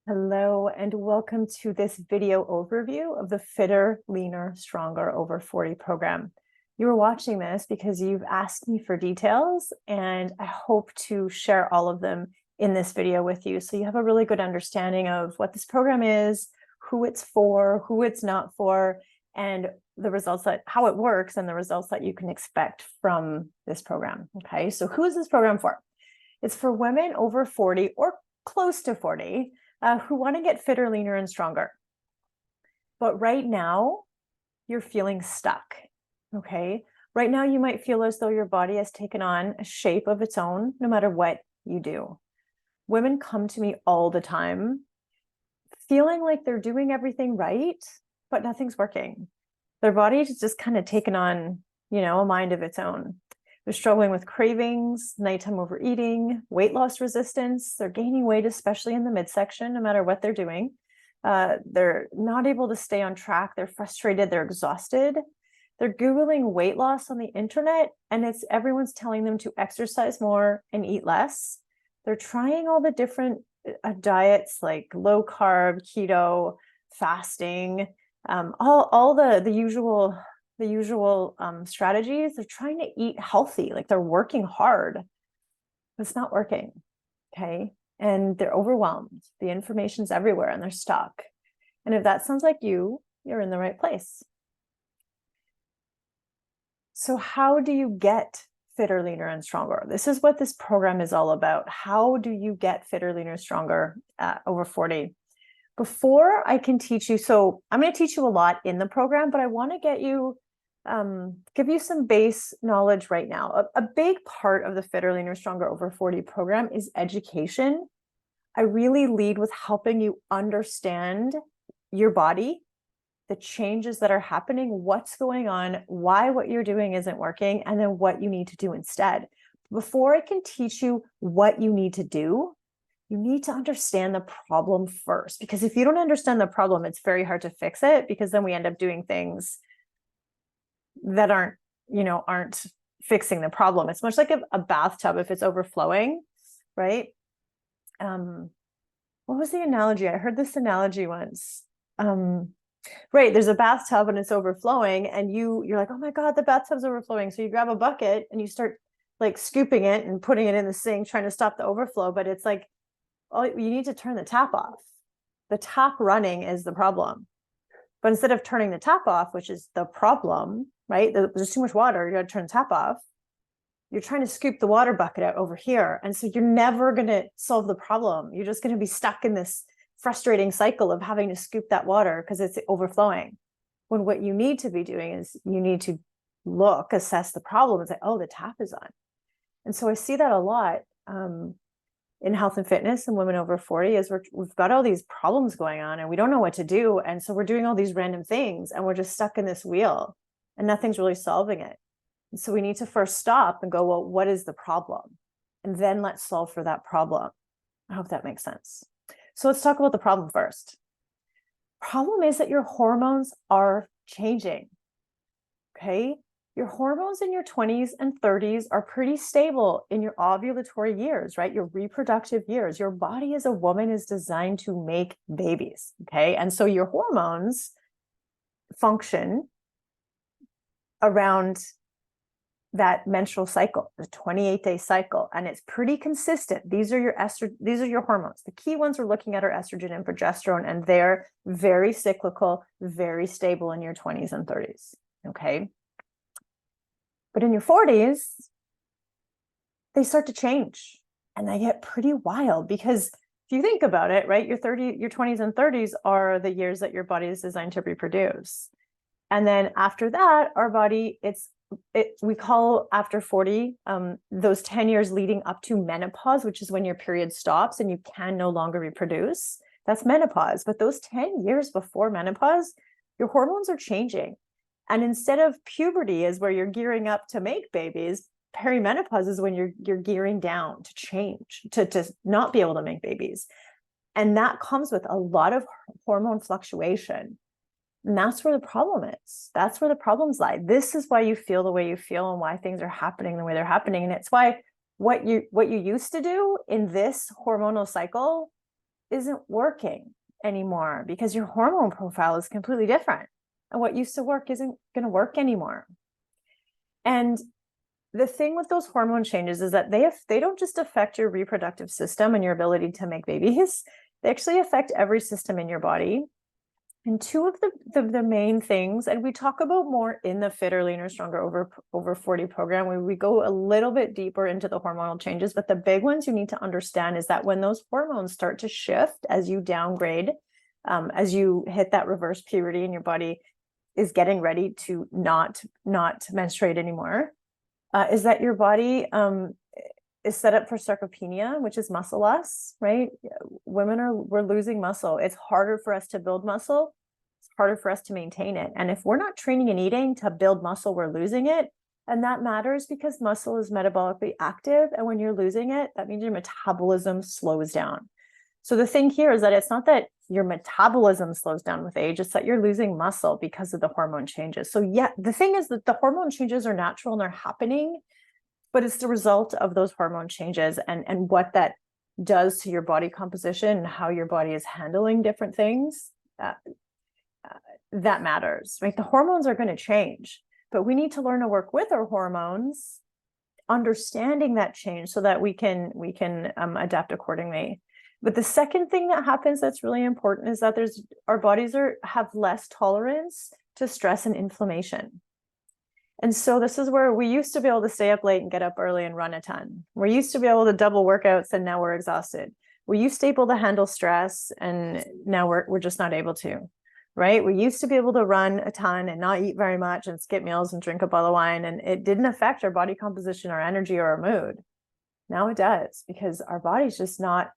Hello, and welcome to this video overview of the Fitter, Leaner, Stronger Over 40 program. You are watching this because you've asked me for details, and I hope to share all of them in this video with you. So you have a really good understanding of what this program is, who it's for, who it's not for, and the results how it works and the results that you can expect from this program. Okay, so who is this program for? It's for women over 40 or close to 40 who want to get fitter, leaner, and stronger. But right now, you're feeling stuck, okay? Right now, you might feel as though your body has taken on a shape of its own, no matter what you do. Women come to me all the time, feeling like they're doing everything right, but nothing's working. Their body has just kind of taken on, a mind of its own. They're struggling with cravings, nighttime overeating, weight loss resistance. They're gaining weight, especially in the midsection, no matter what they're doing. They're not able to stay on track. They're frustrated. They're exhausted. They're Googling weight loss on the internet, and everyone's telling them to exercise more and eat less. They're trying all the different diets like low carb, keto, fasting, all the usual strategies. They're trying to eat healthy, like they're working hard, but it's not working. Okay. And they're overwhelmed. The information's everywhere and they're stuck. And if that sounds like you're in the right place. So how do you get fitter, leaner, and stronger? This is what this program is all about. How do you get fitter, leaner, stronger over 40? Before I can teach you, so I'm going to teach you a lot in the program, but I want to give you some base knowledge right now. A big part of the Fitter, Leaner, Stronger Over 40 program is education. I really lead with helping you understand your body, the changes that are happening, what's going on, why what you're doing isn't working, and then what you need to do instead. Before I can teach you what you need to do, you need to understand the problem first, because if you don't understand the problem, it's very hard to fix it, because then we end up doing things that aren't fixing the problem. It's much like a bathtub. If it's overflowing, right? What was the analogy? I heard this analogy once. Right, there's a bathtub and it's overflowing, and you're like, oh my God, the bathtub's overflowing. So you grab a bucket and you start like scooping it and putting it in the sink, trying to stop the overflow. But it's like, oh, you need to turn the tap off. The tap running is the problem. But instead of turning the tap off, which is the problem, right? There's too much water, you got to turn the tap off. You're trying to scoop the water bucket out over here. And so you're never going to solve the problem. You're just going to be stuck in this frustrating cycle of having to scoop that water because it's overflowing. When what you need to be doing is you need to assess the problem and say, oh, the tap is on. And so I see that a lot in health and fitness and women over 40 is we've got all these problems going on and we don't know what to do. And so we're doing all these random things and we're just stuck in this wheel and nothing's really solving it. And so we need to first stop and go, well, what is the problem? And then let's solve for that problem. I hope that makes sense. So let's talk about the problem first. Problem is that your hormones are changing. Okay. Your hormones in your 20s and 30s are pretty stable in your ovulatory years, right? Your reproductive years. Your body as a woman is designed to make babies, okay? And so your hormones function around that menstrual cycle, the 28-day cycle, and it's pretty consistent. These are your hormones. The key ones we're looking at are estrogen and progesterone, and they're very cyclical, very stable in your 20s and 30s, okay? But in your 40s, they start to change and they get pretty wild, because if you think about it, right, your 20s and 30s are the years that your body is designed to reproduce. And then after that, our body, we call after 40, those 10 years leading up to menopause, which is when your period stops and you can no longer reproduce. That's menopause. But those 10 years before menopause, your hormones are changing. And instead of puberty is where you're gearing up to make babies, perimenopause is when you're gearing down to change, to not be able to make babies. And that comes with a lot of hormone fluctuation. And that's where the problem is. That's where the problems lie. This is why you feel the way you feel and why things are happening the way they're happening. And it's why what you used to do in this hormonal cycle isn't working anymore because your hormone profile is completely different. And what used to work isn't going to work anymore. And the thing with those hormone changes is that they don't just affect your reproductive system and your ability to make babies. They actually affect every system in your body. And two of the main things, and we talk about more in the Fitter, Leaner, Stronger over 40 program, where we go a little bit deeper into the hormonal changes, but the big ones you need to understand is that when those hormones start to shift as you downgrade, as you hit that reverse puberty and your body is getting ready to not menstruate anymore, is that your body is set up for sarcopenia, which is muscle loss, right? We're losing muscle. It's harder for us to build muscle. It's harder for us to maintain it. And if we're not training and eating to build muscle, we're losing it. And that matters because muscle is metabolically active. And when you're losing it, that means your metabolism slows down. So the thing here is that it's not that your metabolism slows down with age, it's that you're losing muscle because of the hormone changes. So yeah, the thing is that the hormone changes are natural and they're happening, but it's the result of those hormone changes and what that does to your body composition and how your body is handling different things. That matters, right? The hormones are going to change, but we need to learn to work with our hormones, understanding that change so that we can adapt accordingly. But the second thing that happens that's really important is that our bodies have less tolerance to stress and inflammation. And so this is where we used to be able to stay up late and get up early and run a ton. We used to be able to double workouts and now we're exhausted. We used to be able to handle stress and now we're just not able to, right? We used to be able to run a ton and not eat very much and skip meals and drink a bottle of wine, and it didn't affect our body composition, our energy, or our mood. Now it does because our body's just not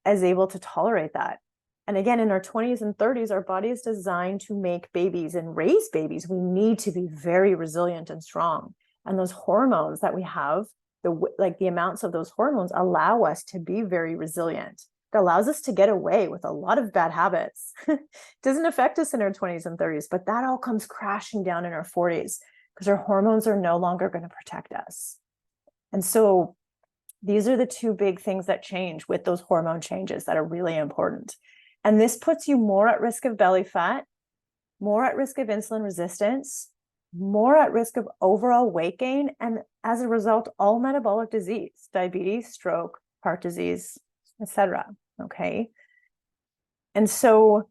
as able to tolerate that. And again, in our 20s and 30s, our body is designed to make babies and raise babies. We need to be very resilient and strong. And those hormones that we have, the amounts of those hormones allow us to be very resilient. It allows us to get away with a lot of bad habits. It doesn't affect us in our 20s and 30s, but that all comes crashing down in our 40s because our hormones are no longer going to protect us. And so these are the two big things that change with those hormone changes that are really important. And this puts you more at risk of belly fat, more at risk of insulin resistance, more at risk of overall weight gain, and as a result, all metabolic disease, diabetes, stroke, heart disease, etc. Okay. And so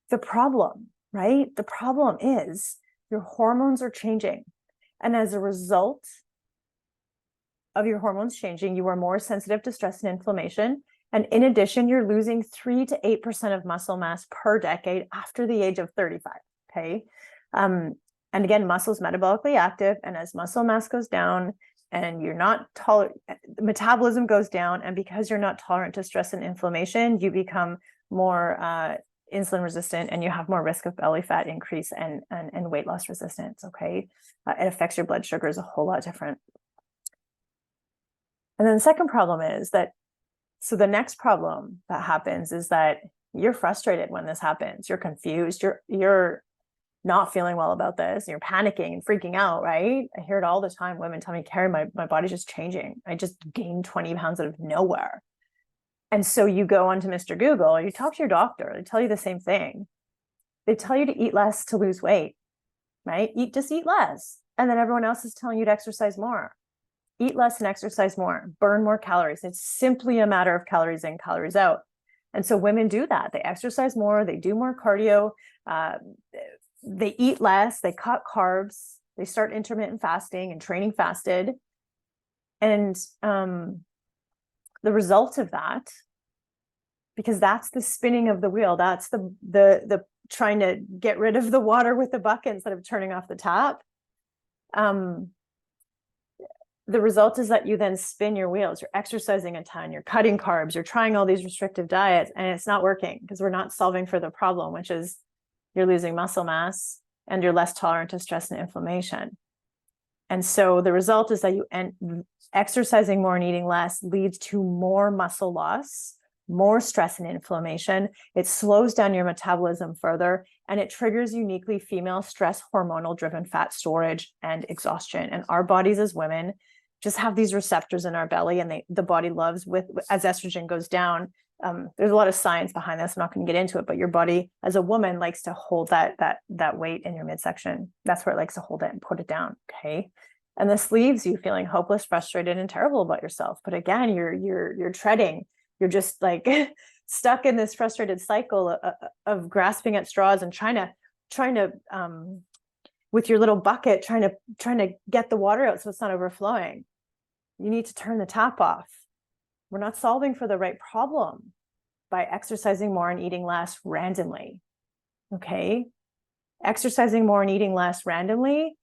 the problem, right? The problem is your hormones are changing. And as a result of your hormones changing, you are more sensitive to stress and inflammation. And in addition, you're losing 3 to 8% of muscle mass per decade after the age of 35. Okay. And again, muscle is metabolically active. And as muscle mass goes down and you're not tolerant, metabolism goes down. And because you're not tolerant to stress and inflammation, you become more insulin resistant and you have more risk of belly fat increase and weight loss resistance. Okay. It affects your blood sugars a whole lot different. And then the second problem is that, so the next problem that happens is that you're frustrated when this happens. You're confused. You're not feeling well about this. You're panicking and freaking out, right? I hear it all the time. Women tell me, Carrie, my body's just changing. I just gained 20 pounds out of nowhere. And so you go onto Mr. Google, or you talk to your doctor, they tell you the same thing. They tell you to eat less to lose weight, right? Just eat less. And then everyone else is telling you to exercise more. Eat less and exercise more, burn more calories. It's simply a matter of calories in, calories out. And so women do that. They exercise more, they do more cardio, they eat less, they cut carbs, they start intermittent fasting and training fasted. And the result of that, because that's the spinning of the wheel, that's the trying to get rid of the water with the bucket instead of turning off the tap. The result is that you then spin your wheels. You're exercising a ton, you're cutting carbs, you're trying all these restrictive diets, and it's not working because we're not solving for the problem, which is you're losing muscle mass and you're less tolerant to stress and inflammation. And so the result is that exercising more and eating less leads to more muscle loss, more stress and inflammation. It slows down your metabolism further, and it triggers uniquely female stress hormonal driven fat storage and exhaustion. And our bodies as women just have these receptors in our belly, and the body loves as estrogen goes down, there's a lot of science behind this. I'm not going to get into it, but your body as a woman likes to hold that weight in your midsection. That's where it likes to hold it and put it down. Okay. And this leaves you feeling hopeless, frustrated, and terrible about yourself. But again, you're treading, you're just like stuck in this frustrated cycle of grasping at straws and trying to with your little bucket, trying to get the water out so it's not overflowing. You need to turn the tap off. We're not solving for the right problem by exercising more and eating less randomly. Okay. Exercising more and eating less randomly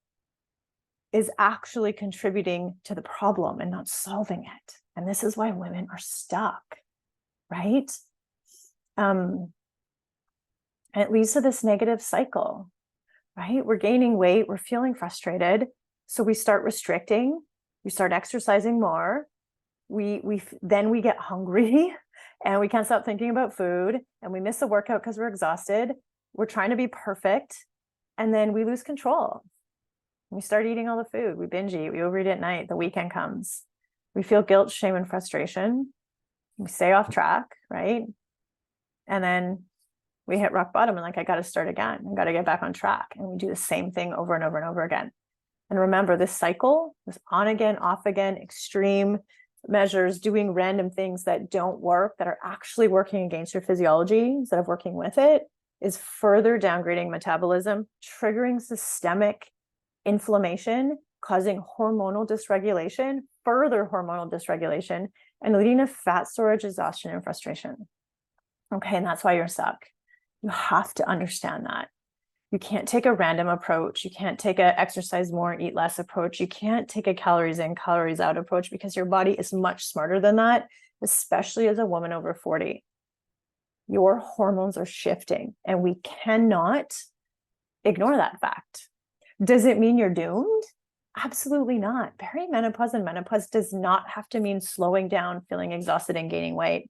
is actually contributing to the problem and not solving it. And this is why women are stuck, right? And it leads to this negative cycle, right? We're gaining weight, we're feeling frustrated. So we start restricting, we start exercising more. Then we get hungry and we can't stop thinking about food, and we miss a workout because we're exhausted. We're trying to be perfect. And then we lose control. We start eating all the food. We binge eat, we overeat at night. The weekend comes. We feel guilt, shame, and frustration. We stay off track, right? And then we hit rock bottom and like, I got to start again. I got to get back on track. And we do the same thing over and over and over again. And remember, this cycle, this on again, off again, extreme measures, doing random things that don't work, that are actually working against your physiology instead of working with it, is further downgrading metabolism, triggering systemic inflammation, causing hormonal dysregulation, further hormonal dysregulation, and leading to fat storage, exhaustion, and frustration. Okay, and that's why you're stuck. You have to understand that. You can't take a random approach. You can't take a exercise more, eat less approach. You can't take a calories in, calories out approach, because your body is much smarter than that, especially as a woman over 40. Your hormones are shifting, and we cannot ignore that fact. Does it mean you're doomed? Absolutely not. Perimenopause and menopause does not have to mean slowing down, feeling exhausted, and gaining weight.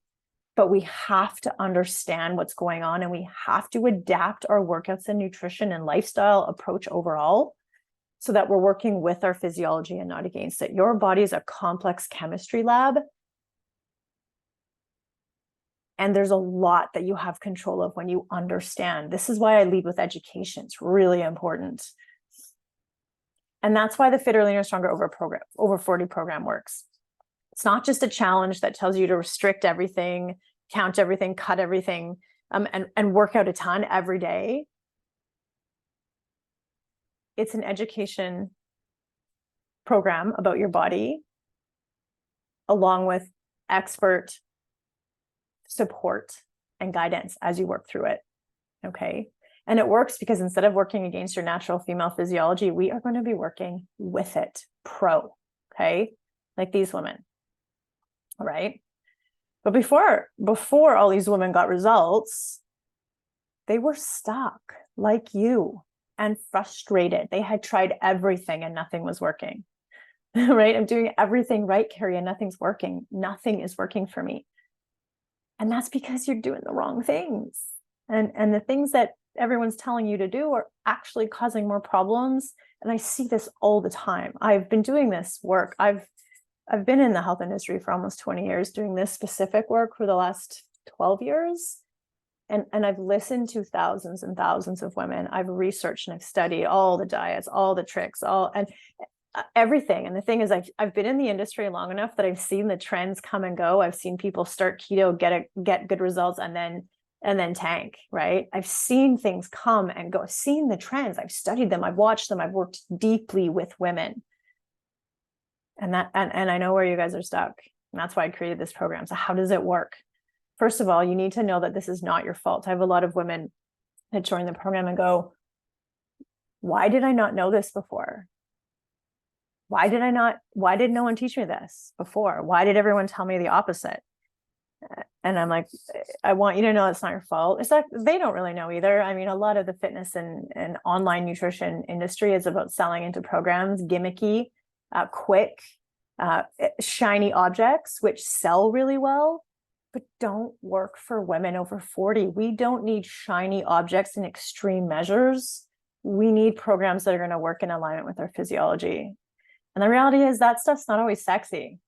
But we have to understand what's going on, and we have to adapt our workouts and nutrition and lifestyle approach overall so that we're working with our physiology and not against it. Your body is a complex chemistry lab, and there's a lot that you have control of when you understand. This is why I lead with education. It's really important. And that's why the Fitter, Leaner, Stronger over 40 program works. It's not just a challenge that tells you to restrict everything, count everything, cut everything, and work out a ton every day. It's an education program about your body, along with expert support and guidance as you work through it. Okay. And it works because instead of working against your natural female physiology, we are going to be working with it okay? Like these women. All right. But before all these women got results, they were stuck like you and frustrated. They had tried everything and nothing was working. Right? I'm doing everything right, Carrie, and nothing's working. Nothing is working for me. And that's because you're doing the wrong things. And the things that everyone's telling you to do are actually causing more problems. And I see this all the time. I've been doing this work. I've been in the health industry for almost 20 years, doing this specific work for the last 12 years. And I've listened to thousands and thousands of women. I've researched and I've studied all the diets, all the tricks, and everything. And the thing is, I've been in the industry long enough that I've seen the trends come and go. I've seen people start keto, get good results, and then tank, right? I've seen things come and go. I've seen the trends. I've studied them. I've watched them. I've worked deeply with women. And I know where you guys are stuck. And that's why I created this program. So how does it work? First of all, you need to know that this is not your fault. I have a lot of women that join the program and go, why did I not know this before? Why did no one teach me this before? Why did everyone tell me the opposite? And I'm like, I want you to know it's not your fault. It's like they don't really know either. I mean, a lot of the fitness and online nutrition industry is about selling into programs, gimmicky, quick, shiny objects, which sell really well, but don't work for women over 40. We don't need shiny objects in extreme measures. We need programs that are going to work in alignment with our physiology. And the reality is that stuff's not always sexy.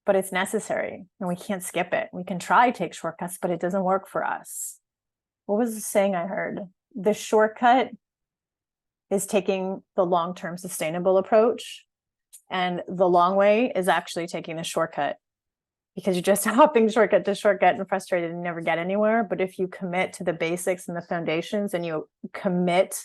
but it's necessary and we can't skip it. We can try to take shortcuts, but it doesn't work for us. What was the saying I heard? The shortcut is taking the long-term sustainable approach, and the long way is actually taking the shortcut, because you're just hopping shortcut to shortcut and frustrated and never get anywhere. But if you commit to the basics and the foundations, and you commit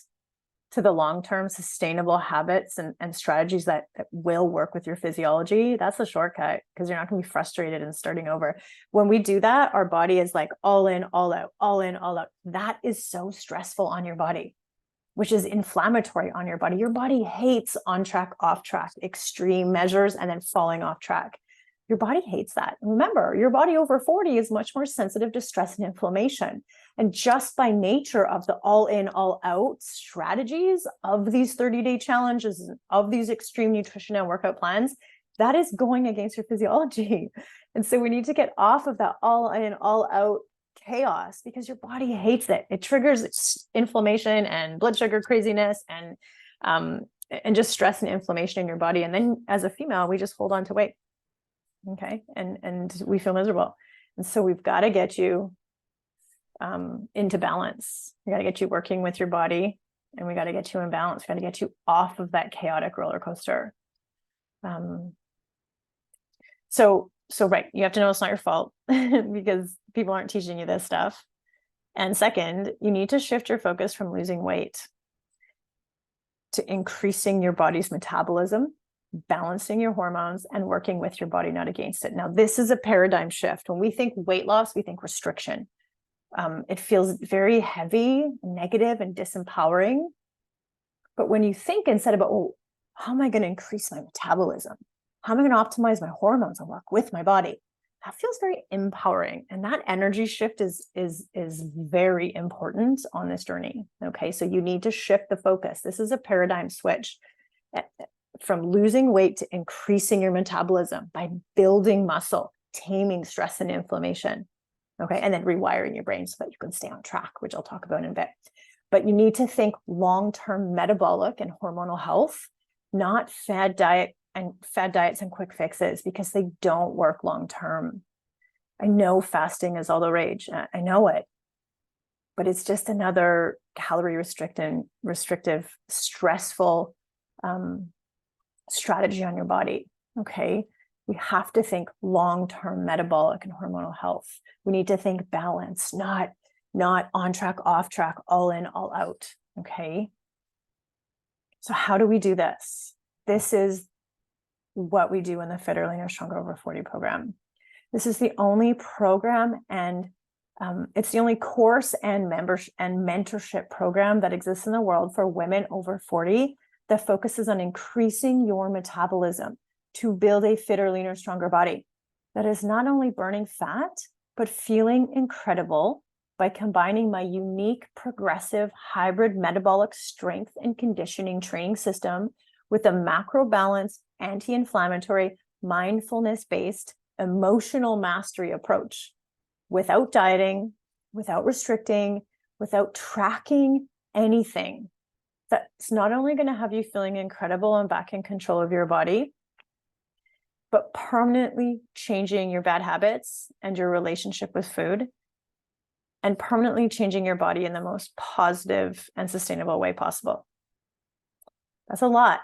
to the long-term sustainable habits and strategies that will work with your physiology, that's the shortcut, because you're not going to be frustrated and starting over. When we do that, our body is like all in, all out, all in, all out. That is so stressful on your body, which is inflammatory on your body. Your body hates on track, off track, extreme measures, and then falling off track. Your body hates that. Remember, your body over 40 is much more sensitive to stress and inflammation. And just by nature of the all in, all out strategies of these 30-day challenges, of these extreme nutrition and workout plans, that is going against your physiology. And so we need to get off of that all in, all out chaos, because your body hates it. It triggers inflammation and blood sugar craziness and just stress and inflammation in your body. And then as a female, we just hold on to weight. Okay. And we feel miserable. And so we've got to get you into balance. We got to get you working with your body, and we got to get you in balance. We got to get you off of that chaotic roller coaster. So right, you have to know it's not your fault because people aren't teaching you this stuff. And second, you need to shift your focus from losing weight to increasing your body's metabolism, balancing your hormones, and working with your body, not against it. Now, this is a paradigm shift. When we think weight loss, we think restriction. It feels very heavy, negative, and disempowering. But when you think instead about, oh, how am I going to increase my metabolism? How am I going to optimize my hormones and work with my body? That feels very empowering. And that energy shift is very important on this journey. Okay, so you need to shift the focus. This is a paradigm switch from losing weight to increasing your metabolism by building muscle, taming stress and inflammation. Okay, and then rewiring your brain so that you can stay on track, which I'll talk about in a bit. But you need to think long-term metabolic and hormonal health, not fad diets and quick fixes, because they don't work long-term. I know fasting is all the rage. I know it, but it's just another calorie restrictive, stressful strategy on your body. Okay. We have to think long-term metabolic and hormonal health. We need to think balance, not on track, off track, all in, all out. Okay. So how do we do this? This is what we do in the Fitter, Leaner, Stronger Over 40 program. This is the only program, and it's the only course and membership and mentorship program that exists in the world for women over 40 that focuses on increasing your metabolism to build a fitter, leaner, stronger body that is not only burning fat, but feeling incredible by combining my unique, progressive, hybrid metabolic strength and conditioning training system with a macro balance, anti-inflammatory, mindfulness-based, emotional mastery approach, without dieting, without restricting, without tracking anything. That's not only going to have you feeling incredible and back in control of your body, but permanently changing your bad habits and your relationship with food, and permanently changing your body in the most positive and sustainable way possible. That's a lot,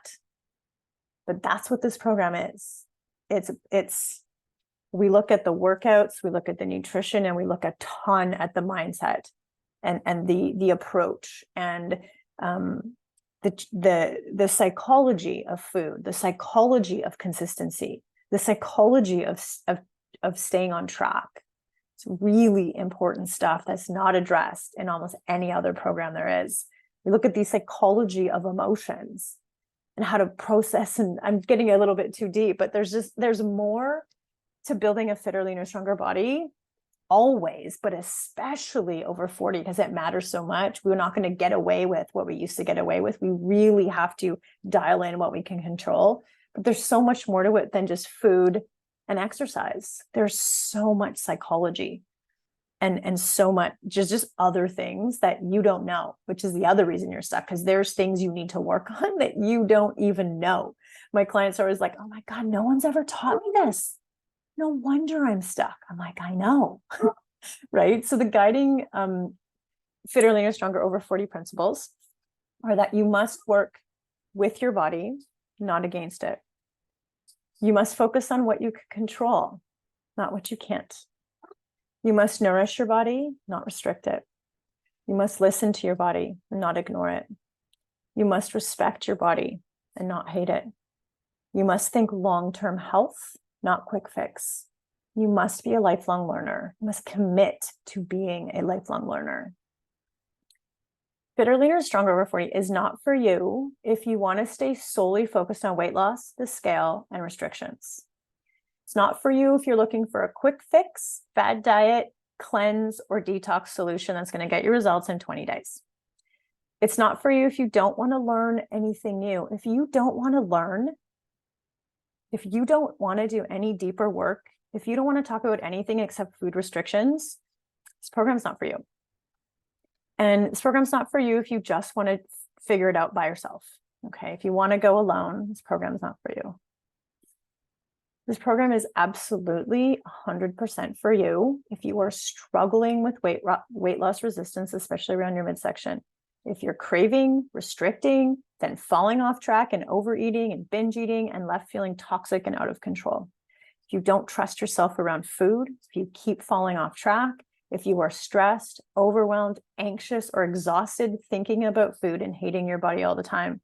but that's what this program is. We look at the workouts, we look at the nutrition, and we look a ton at the mindset and the approach and the psychology of food, the psychology of consistency, the psychology of staying on track. It's really important stuff that's not addressed in almost any other program there is. We look at the psychology of emotions and how to process, and I'm getting a little bit too deep, but there's more to building a fitter, leaner, stronger body always, but especially over 40, because it matters so much. We're not going to get away with what we used to get away with. We really have to dial in what we can control. But there's so much more to it than just food and exercise. There's so much psychology and so much just other things that you don't know, which is the other reason you're stuck, because there's things you need to work on that you don't even know. My clients are always like, oh my God, no one's ever taught me this. No wonder I'm stuck. I'm like, I know, right? So the guiding Fitter, Leaner, Stronger Over 40 principles are that you must work with your body, not against it. You must focus on what you can control, not what you can't. You must nourish your body, not restrict it. You must listen to your body and not ignore it. You must respect your body and not hate it. You must think long-term health, not quick fix. You must be a lifelong learner. You must commit to being a lifelong learner. Fitter, Leaner, Stronger Over 40 is not for you if you want to stay solely focused on weight loss, the scale, and restrictions. It's not for you if you're looking for a quick fix, fad diet, cleanse, or detox solution that's going to get you results in 20 days. It's not for you if you don't want to learn anything new. If you don't want to learn, if you don't want to do any deeper work, if you don't want to talk about anything except food restrictions, this program's not for you. And this program's not for you if you just want to figure it out by yourself. Okay, if you want to go alone, this program's not for you. This program is absolutely 100% for you if you are struggling with weight loss resistance, especially around your midsection. If you're craving, restricting, then falling off track and overeating and binge eating and left feeling toxic and out of control. If you don't trust yourself around food, if you keep falling off track, if you are stressed, overwhelmed, anxious, or exhausted thinking about food and hating your body all the time.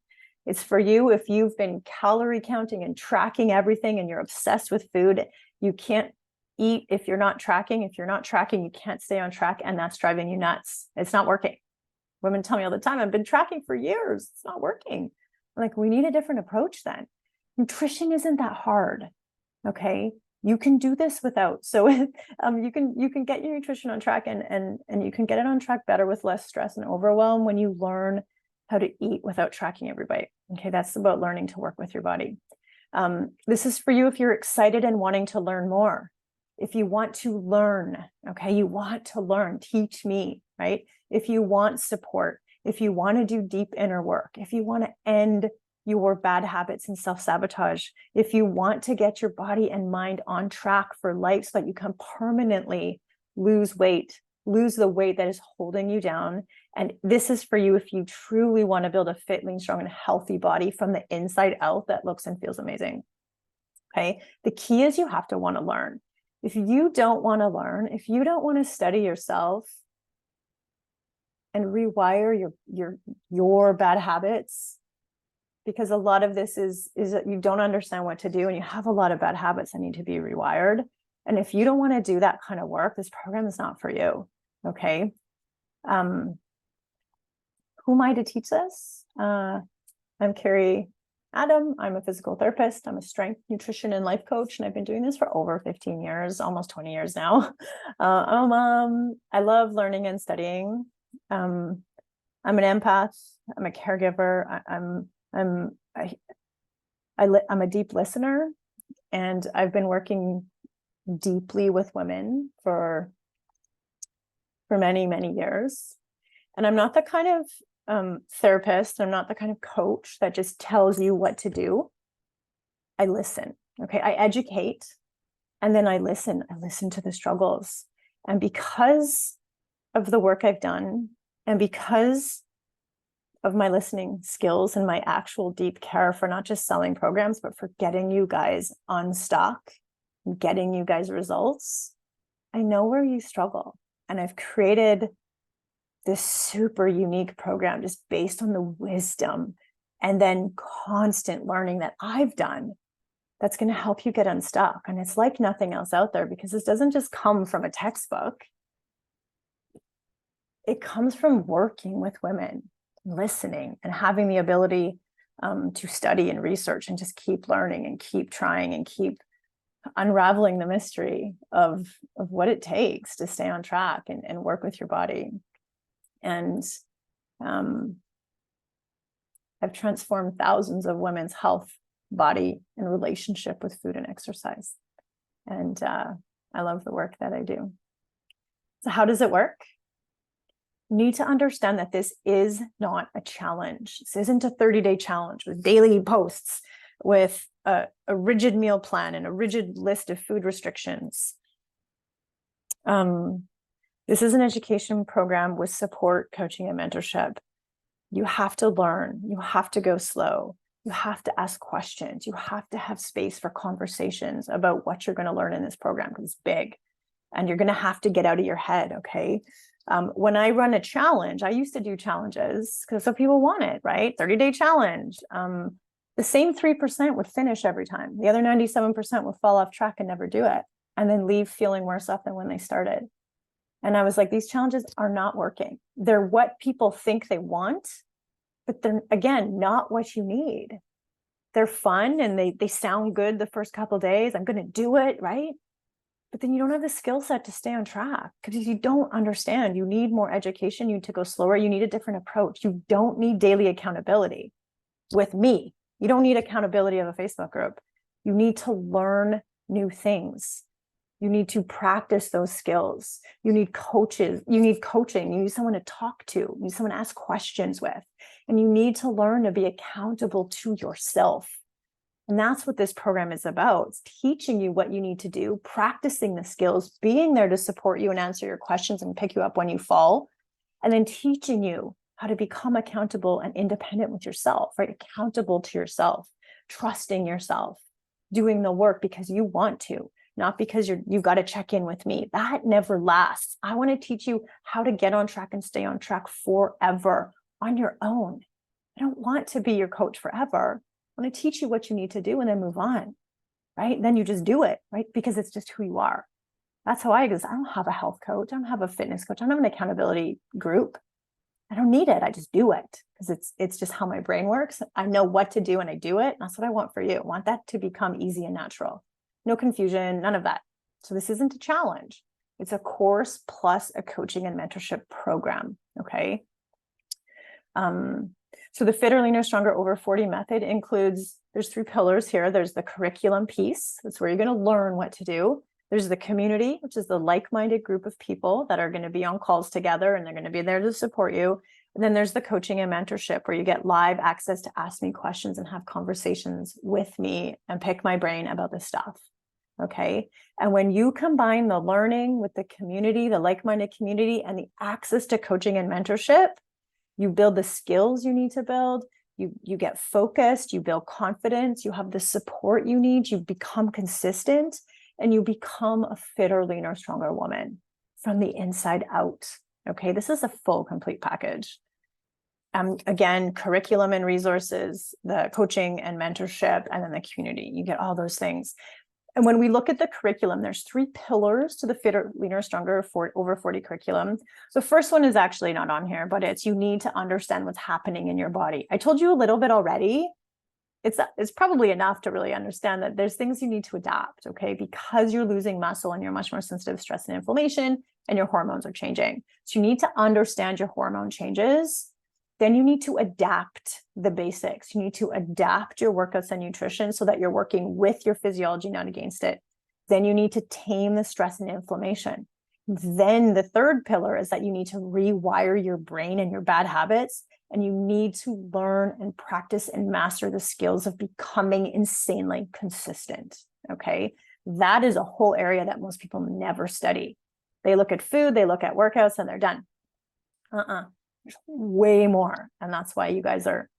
It's for you if you've been calorie counting and tracking everything and you're obsessed with food. You can't eat if you're not tracking. If you're not tracking, you can't stay on track, and that's driving you nuts. It's not working. Women tell me all the time, I've been tracking for years. It's not working. I'm like, we need a different approach then. Nutrition isn't that hard. Okay. You can do this without. So you can get your nutrition on track and you can get it on track better with less stress and overwhelm when you learn how to eat without tracking every bite. Okay. That's about learning to work with your body. This is for you if you're excited and wanting to learn more. If you want to learn, okay, you want to learn, teach me, right? If you want support, if you want to do deep inner work, if you want to end your bad habits and self-sabotage, if you want to get your body and mind on track for life so that you can permanently lose weight, lose the weight that is holding you down. And this is for you if you truly want to build a fit, lean, strong, and healthy body from the inside out that looks and feels amazing. Okay. The key is you have to want to learn. If you don't want to learn, if you don't want to study yourself and rewire your bad habits, because a lot of this is that you don't understand what to do and you have a lot of bad habits that need to be rewired. And if you don't want to do that kind of work, this program is not for you. Okay. Who am I to teach this? I'm Carrie Adam. I'm a physical therapist. I'm a strength, nutrition, and life coach. And I've been doing this for over 15 years, almost 20 years now. I love learning and studying. I'm an empath. I'm a caregiver. I'm a deep listener, and I've been working deeply with women for many, many years. And I'm not the kind of therapist. I'm not the kind of coach that just tells you what to do. I listen. Okay. I educate, and then I listen. I listen to the struggles. And because of the work I've done, and because of my listening skills and my actual deep care for not just selling programs, but for getting you guys unstuck, getting you guys results, I know where you struggle. And I've created this super unique program just based on the wisdom and then constant learning that I've done that's going to help you get unstuck. And it's like nothing else out there, because this doesn't just come from a textbook. It comes from working with women, listening, and having the ability to study and research and just keep learning and keep trying and keep unraveling the mystery of what it takes to stay on track and work with your body. And I've transformed thousands of women's health, body, and relationship with food and exercise. And I love the work that I do. So how does it work? You need to understand that this is not a challenge. This isn't a 30-day challenge with daily posts, with a rigid meal plan and a rigid list of food restrictions. This is an education program with support, coaching, and mentorship. You have to learn. You have to go slow. You have to ask questions. You have to have space for conversations about what you're going to learn in this program, because it's big and you're going to have to get out of your head. Okay. When I run a challenge, I used to do challenges because some people want it, right? 30-day challenge. The same 3% would finish every time. The other 97% would fall off track and never do it, and then leave feeling worse off than when they started. And I was like, these challenges are not working. They're what people think they want, but they're, again, not what you need. They're fun and they sound good the first couple of days. I'm going to do it, right? But then you don't have the skill set to stay on track because you don't understand. You need more education. You need to go slower. You need a different approach. You don't need daily accountability with me. You don't need accountability of a Facebook group. You need to learn new things. You need to practice those skills. You need coaches. You need coaching. You need someone to talk to. You need someone to ask questions with. And you need to learn to be accountable to yourself. And that's what this program is about. It's teaching you what you need to do, practicing the skills, being there to support you and answer your questions and pick you up when you fall, and then teaching you how to become accountable and independent with yourself, right? Accountable to yourself, trusting yourself, doing the work because you want to, not because you've got to check in with me. That never lasts. I want to teach you how to get on track and stay on track forever on your own. I don't want to be your coach forever. I want to teach you what you need to do and then move on, right? Then you just do it, right? Because it's just who you are. That's how I exist. I don't have a health coach. I don't have a fitness coach. I don't have an accountability group. I don't need it. I just do it because it's just how my brain works. I know what to do and I do it. That's what I want for you. I want that to become easy and natural. No confusion, none of that. So this isn't a challenge. It's a course plus a coaching and mentorship program, okay? So the Fitter, Leaner, Stronger, Over 40 method includes, there's 3 pillars here. There's the curriculum piece. That's where you're going to learn what to do. There's the community, which is the like-minded group of people that are going to be on calls together and they're going to be there to support you. And then there's the coaching and mentorship where you get live access to ask me questions and have conversations with me and pick my brain about this stuff. Okay. And when you combine the learning with the community, the like-minded community, and the access to coaching and mentorship, you build the skills you need to build, you get focused, you build confidence, you have the support you need, you become consistent, and you become a fitter, leaner, stronger woman from the inside out. Okay, this is a full, complete package. Again, curriculum and resources, the coaching and mentorship, and then the community. You get all those things. And when we look at the curriculum, there's 3 pillars to the Fitter, Leaner, Stronger, Over 40 curriculum. The first one is actually not on here, but it's you need to understand what's happening in your body. I told you a little bit already. It's probably enough to really understand that there's things you need to adapt, okay? Because you're losing muscle and you're much more sensitive to stress and inflammation and your hormones are changing. So you need to understand your hormone changes. Then you need to adapt the basics. You need to adapt your workouts and nutrition so that you're working with your physiology, not against it. Then you need to tame the stress and inflammation. Then the third pillar is that you need to rewire your brain and your bad habits. And you need to learn and practice and master the skills of becoming insanely consistent. Okay. That is a whole area that most people never study. They look at food, they look at workouts, and they're done. There's way more. And that's why you guys are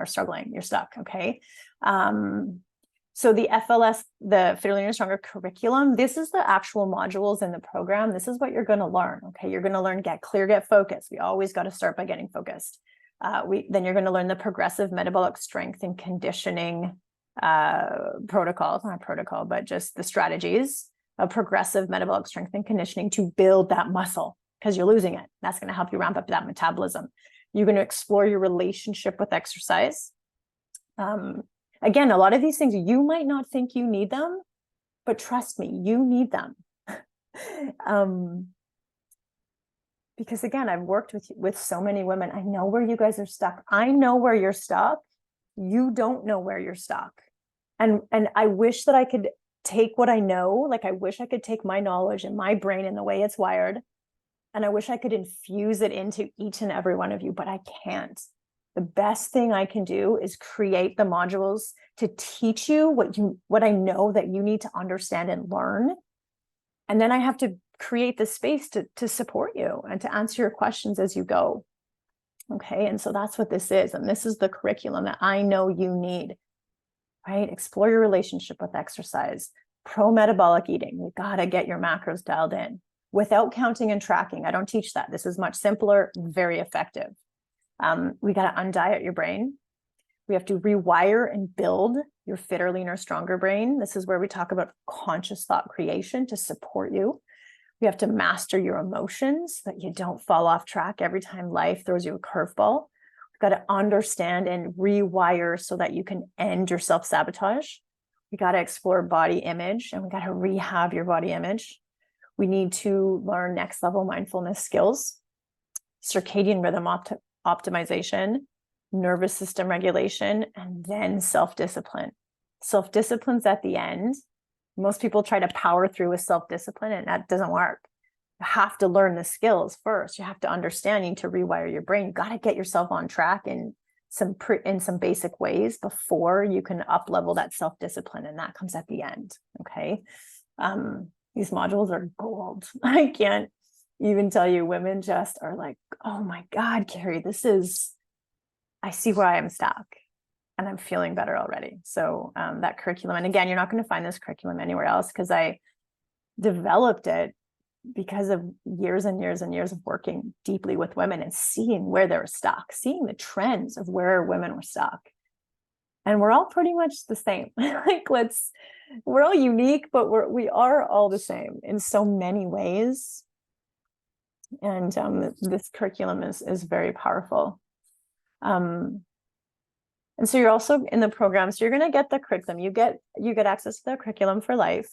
struggling. You're stuck. Okay. So the FLS, the Fitter, Leaner, Stronger curriculum, this is the actual modules in the program. This is what you're going to learn. Okay. You're going to learn, get clear, get focused. We always got to start by getting focused. Then you're going to learn the progressive metabolic strength and conditioning protocols, not protocol, but just the strategies of progressive metabolic strength and conditioning to build that muscle, because you're losing it. That's going to help you ramp up that metabolism. You're going to explore your relationship with exercise. Again, a lot of these things, you might not think you need them, but trust me, you need them. Because again, I've worked with so many women. I know where you guys are stuck. I know where you're stuck. You don't know where you're stuck. And I wish that I could take what I know. Like I wish I could take my knowledge and my brain and the way it's wired, and I wish I could infuse it into each and every one of you, but I can't. The best thing I can do is create the modules to teach you what I know that you need to understand and learn. And then I have to create the space to support you and to answer your questions as you go. Okay. And so that's what this is. And this is the curriculum that I know you need, right? Explore your relationship with exercise, pro-metabolic eating. You got to get your macros dialed in without counting and tracking. I don't teach that. This is much simpler, very effective. We got to undiet your brain. We have to rewire and build your fitter, leaner, stronger brain. This is where we talk about conscious thought creation to support you. We have to master your emotions so that you don't fall off track every time life throws you a curveball. We've got to understand and rewire so that you can end your self-sabotage. We got to explore body image, and we got to rehab your body image. We need to learn next level mindfulness skills, circadian rhythm optimization, nervous system regulation, and then self-discipline. Self-discipline's at the end. Most people try to power through with self-discipline, and that doesn't work. You have to learn the skills first. You have to understand, you need to rewire your brain. You got to get yourself on track in some basic ways before you can up level that self-discipline, and that comes at the end. Okay. These modules are gold. I can't even tell you, women just are like, oh my God, Carrie, I see where I am stuck and I'm feeling better already. So that curriculum, and again, you're not going to find this curriculum anywhere else because I developed it because of years and years and years of working deeply with women and seeing where they were stuck, seeing the trends of where women were stuck. And we're all pretty much the same. We're all unique, but we are all the same in so many ways. And this curriculum is very powerful. And so you're also in the program. So you're going to get the curriculum. You get access to the curriculum for life.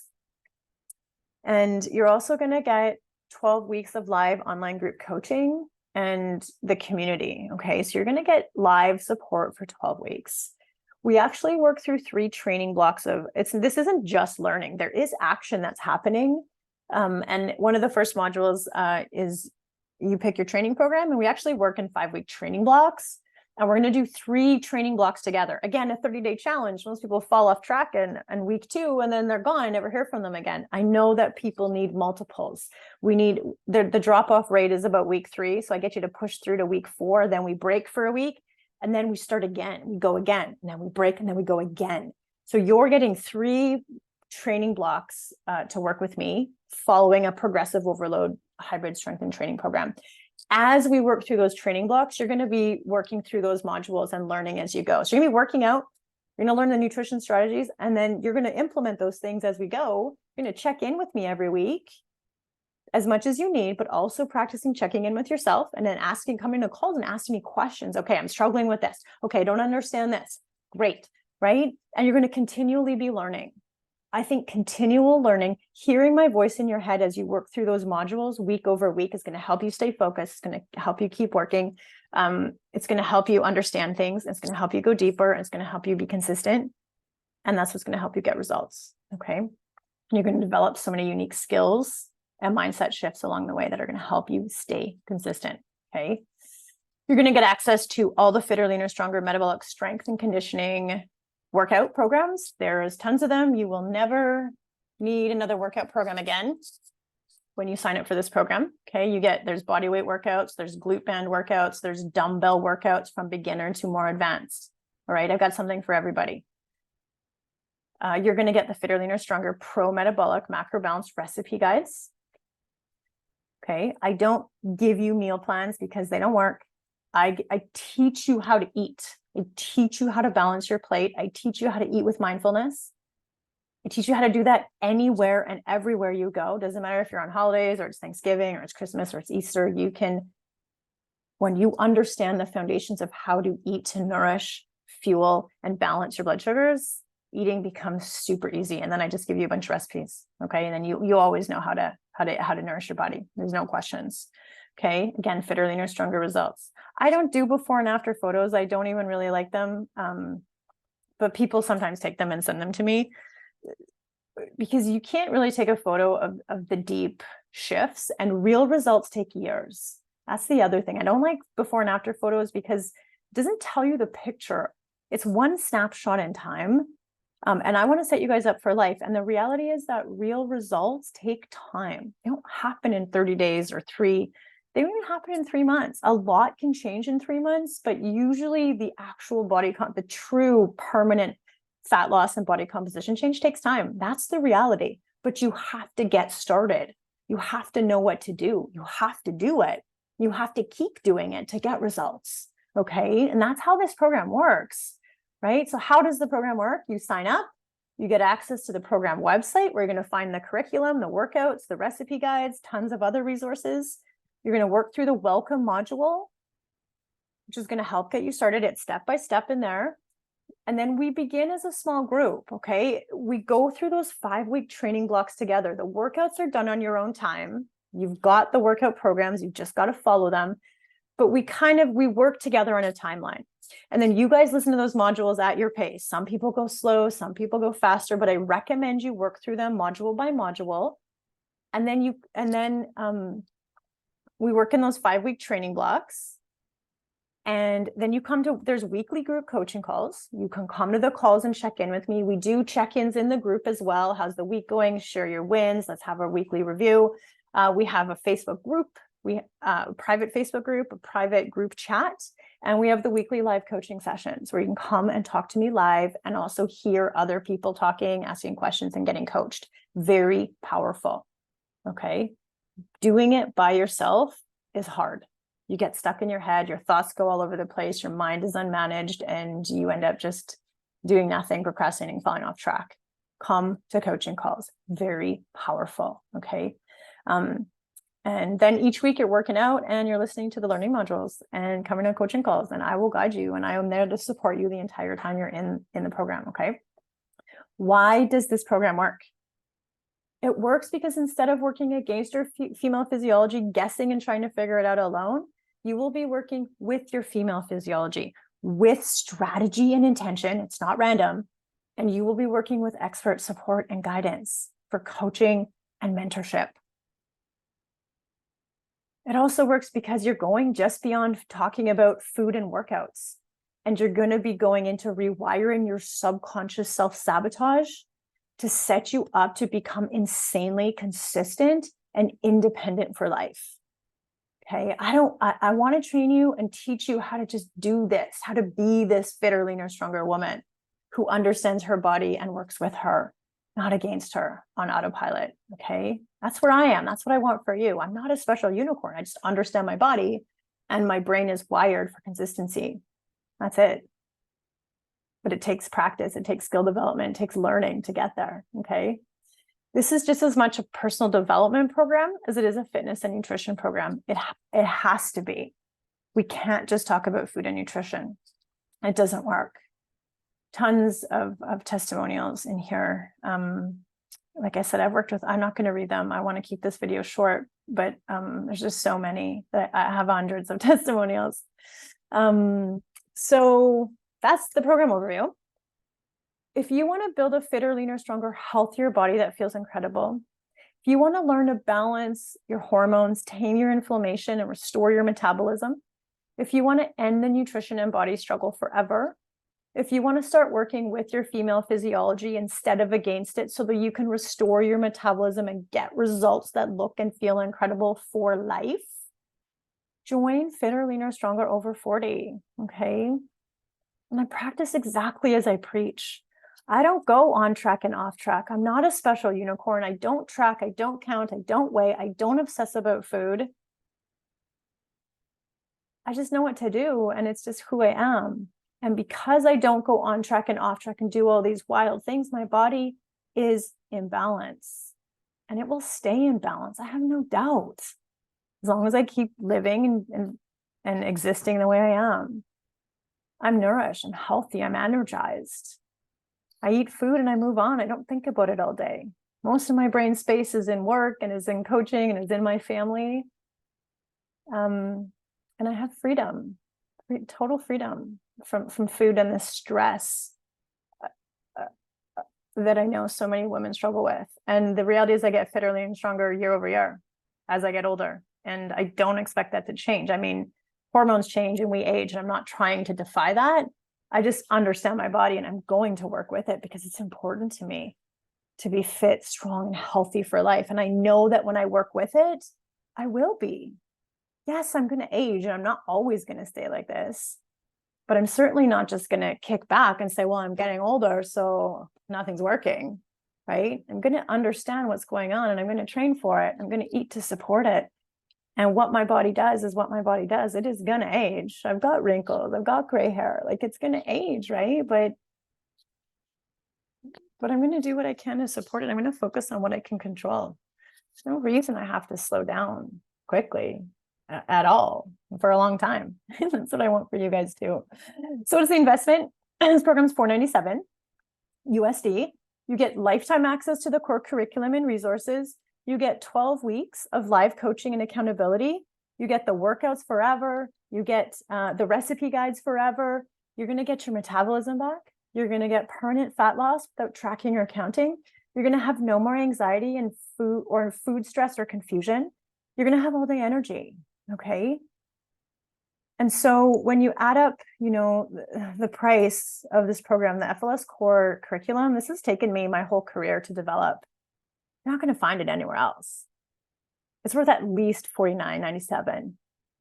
And you're also going to get 12 weeks of live online group coaching and the community. Okay. So you're going to get live support for 12 weeks. We actually work through 3 training blocks this isn't just learning. There is action that's happening. And one of the first modules is you pick your training program, and we actually work in 5-week training blocks. And we're going to do 3 training blocks together. Again, a 30-day challenge. Most people fall off track in week 2, and then they're gone. I never hear from them again. I know that people need multiples. We need the drop-off rate is about week 3. So I get you to push through to week 4. Then we break for a week, and then we start again. We go again, and then we break, and then we go again. So you're getting 3 training blocks to work with me, following a progressive overload hybrid strength and training program. As we work through those training blocks, you're going to be working through those modules and learning as you go. So you're going to be working out, you're going to learn the nutrition strategies, and then you're going to implement those things as we go. You're going to check in with me every week as much as you need, but also practicing checking in with yourself and then coming to calls and asking me questions. Okay, I'm struggling with this. Okay, I don't understand this. Great, right? And you're going to continually be learning. I think continual learning, hearing my voice in your head as you work through those modules week over week is going to help you stay focused. It's going to help you keep working. It's going to help you understand things. It's going to help you go deeper. It's going to help you be consistent. And that's what's going to help you get results. Okay. You're going to develop so many unique skills and mindset shifts along the way that are going to help you stay consistent. Okay. You're going to get access to all the fitter, leaner, stronger metabolic strength and conditioning workout programs. There's tons of them. You will never need another workout program again when you sign up for this program. Okay. There's body weight workouts, there's glute band workouts, there's dumbbell workouts from beginner to more advanced. All right. I've got something for everybody. You're going to get the fitter, leaner, stronger pro metabolic macro balance recipe guides. Okay. I don't give you meal plans because they don't work. I teach you how to eat. I teach you how to balance your plate. I teach you how to eat with mindfulness. I teach you how to do that anywhere and everywhere you go. Doesn't matter if you're on holidays or it's Thanksgiving or it's Christmas or it's Easter. When you understand the foundations of how to eat to nourish, fuel, and balance your blood sugars, eating becomes super easy. And then I just give you a bunch of recipes. Okay. And then you always know how to nourish your body. There's no questions. Okay. Again, fitter, leaner, stronger results. I don't do before and after photos. I don't even really like them. But people sometimes take them and send them to me because you can't really take a photo of the deep shifts, and real results take years. That's the other thing. I don't like before and after photos because it doesn't tell you the picture It's one snapshot in time. And I want to set you guys up for life. And the reality is that real results take time. They don't happen in 30 days or 3. They don't even happen in 3 months. A lot can change in 3 months, but usually the actual the true permanent fat loss and body composition change takes time. That's the reality. But you have to get started. You have to know what to do. You have to do it. You have to keep doing it to get results. Okay. And that's how this program works. Right? So how does the program work? You sign up, you get access to the program website where you're going to find the curriculum, the workouts, the recipe guides, tons of other resources. You're going to work through the welcome module, which is going to help get you started. It's step by step in there. And then we begin as a small group. Okay. We go through those 5-week training blocks together. The workouts are done on your own time. You've got the workout programs. You've just got to follow them. But we work together on a timeline. And then you guys listen to those modules at your pace. Some people go slow, some people go faster, but I recommend you work through them module by module. And then we work in those 5-week training blocks. And then there's weekly group coaching calls. You can come to the calls and check in with me. We do check-ins in the group as well. How's the week going? Share your wins. Let's have a weekly review. We have a Facebook group. We a private Facebook group, a private group chat, and we have the weekly live coaching sessions where you can come and talk to me live and also hear other people talking, asking questions, and getting coached. Very powerful. Okay. Doing it by yourself is hard. You get stuck in your head, your thoughts go all over the place, your mind is unmanaged, and you end up just doing nothing, procrastinating, falling off track. Come to coaching calls. Very powerful. Okay. And then each week you're working out and you're listening to the learning modules and coming to coaching calls, and I will guide you, and I am there to support you the entire time you're in the program. Okay. Why does this program work? It works because instead of working against your female physiology, guessing and trying to figure it out alone, you will be working with your female physiology with strategy and intention. It's not random. And you will be working with expert support and guidance for coaching and mentorship. It also works because you're going just beyond talking about food and workouts, and you're going to be going into rewiring your subconscious self-sabotage to set you up to become insanely consistent and independent for life. Okay. I want to train you and teach you how to just do this, how to be this fitter, leaner, stronger woman who understands her body and works with her, not against her on autopilot. Okay. That's where I am. That's what I want for you. I'm not a special unicorn. I just understand my body, and my brain is wired for consistency. That's it. But it takes practice. It takes skill development. It takes learning to get there. Okay. This is just as much a personal development program as it is a fitness and nutrition program. It has to be. We can't just talk about food and nutrition. It doesn't work. Tons of testimonials in here. Like I said, I'm not going to read them. I want to keep this video short, but there's just so many that I have hundreds of testimonials. So that's the program overview. If you want to build a fitter, leaner, stronger, healthier body that feels incredible, if you want to learn to balance your hormones, tame your inflammation, and restore your metabolism, if you want to end the nutrition and body struggle forever, if you want to start working with your female physiology instead of against it so that you can restore your metabolism and get results that look and feel incredible for life, join Fitter, Leaner, Stronger Over 40. Okay. And I practice exactly as I preach. I don't go on track and off track. I'm not a special unicorn. I don't track. I don't count. I don't weigh. I don't obsess about food. I just know what to do, and it's just who I am. And because I don't go on track and off track and do all these wild things, my body is in balance, and it will stay in balance. I have no doubt, as long as I keep living and existing the way I am. I'm nourished, I'm healthy, I'm energized. I eat food and I move on. I don't think about it all day. Most of my brain space is in work and is in coaching and is in my family. And I have freedom, total freedom from food and the stress that I know so many women struggle with. And the reality is I get fitter, leaner, and stronger year over year as I get older. And I don't expect that to change. I mean, hormones change and we age, and I'm not trying to defy that. I just understand my body and I'm going to work with it because it's important to me to be fit, strong, and healthy for life. And I know that when I work with it, I will be. Yes, I'm going to age and I'm not always going to stay like this, but I'm certainly not just going to kick back and say, well, I'm getting older, so nothing's working, right? I'm going to understand what's going on and I'm going to train for it. I'm going to eat to support it. And what my body does is what my body does. It is going to age. I've got wrinkles. I've got gray hair. Like, it's going to age, right? But I'm going to do what I can to support it. I'm going to focus on what I can control. There's no reason I have to slow down quickly at all for a long time. That's what I want for you guys too. So what's the investment? This program is $497 USD. You get lifetime access to the core curriculum and resources. You get 12 weeks of live coaching and accountability. You get the workouts forever. You get the recipe guides forever. You're going to get your metabolism back. You're going to get permanent fat loss without tracking or counting. You're going to have no more anxiety and food stress or confusion. You're going to have all the energy. Okay. And so when you add up, the price of this program, the FLS core curriculum, this has taken me my whole career to develop. You're not going to find it anywhere else. It's worth at least $49.97.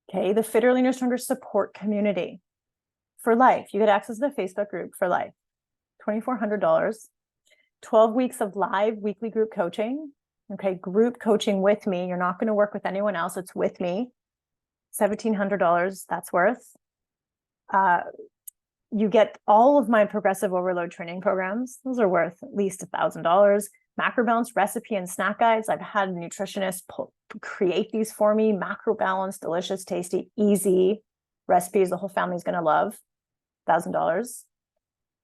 Okay. The Fitter, Leaner, Stronger support community for life. You get access to the Facebook group for life, $2,400, 12 weeks of live weekly group coaching. Okay. Group coaching with me. You're not going to work with anyone else. It's with me. $1,700 that's worth. You get all of my progressive overload training programs. Those are worth at least $1,000. Macro balance recipe and snack guides. I've had nutritionists create these for me. Macro balance, delicious, tasty, easy recipes the whole family's going to love. $1,000.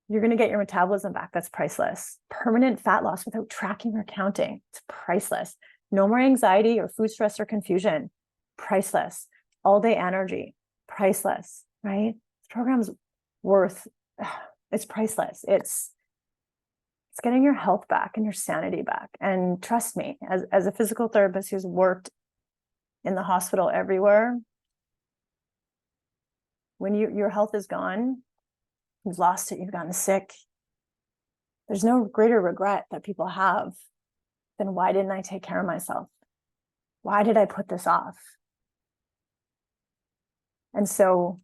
You're going to get your metabolism back. That's priceless. Permanent fat loss without tracking or counting. It's priceless. No more anxiety or food stress or confusion. Priceless. All day energy. Priceless, right? This program's worth, it's priceless. It's getting your health back and your sanity back. And trust me, as a physical therapist who's worked in the hospital everywhere, when your health is gone, you've lost it, you've gotten sick, there's no greater regret that people have than, why didn't I take care of myself? Why did I put this off? And so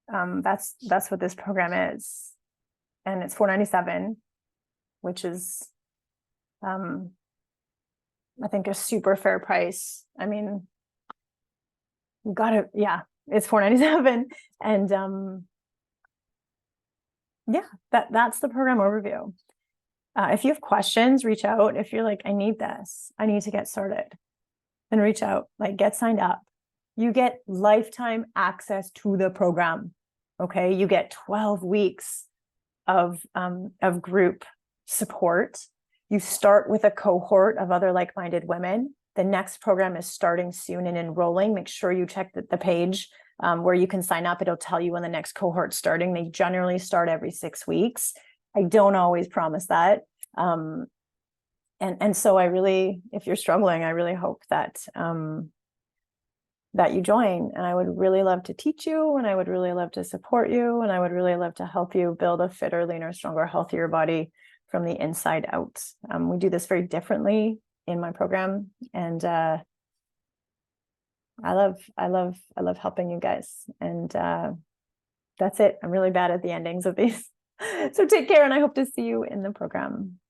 that's what this program is. And it's $497, which is, I think, a super fair price. I mean, you gotta, yeah, it's $497. And yeah, that's the program overview. If you have questions, reach out. If you're like, I need this, I need to get started, then reach out, like, get signed up. You get lifetime access to the program. Okay. You get 12 weeks of group support. You start with a cohort of other like-minded women. The next program is starting soon and enrolling. Make sure you check the page where you can sign up. It'll tell you when the next cohort's starting. They generally start every 6 weeks. I don't always promise that. And so I really, if you're struggling, I really hope that that you join. And I would really love to teach you, and I would really love to support you, and I would really love to help you build a fitter, leaner, stronger, healthier body from the inside out. We do this very differently in my program, and I love helping you guys. And that's it. I'm really bad at the endings of these. So take care, and I hope to see you in the program.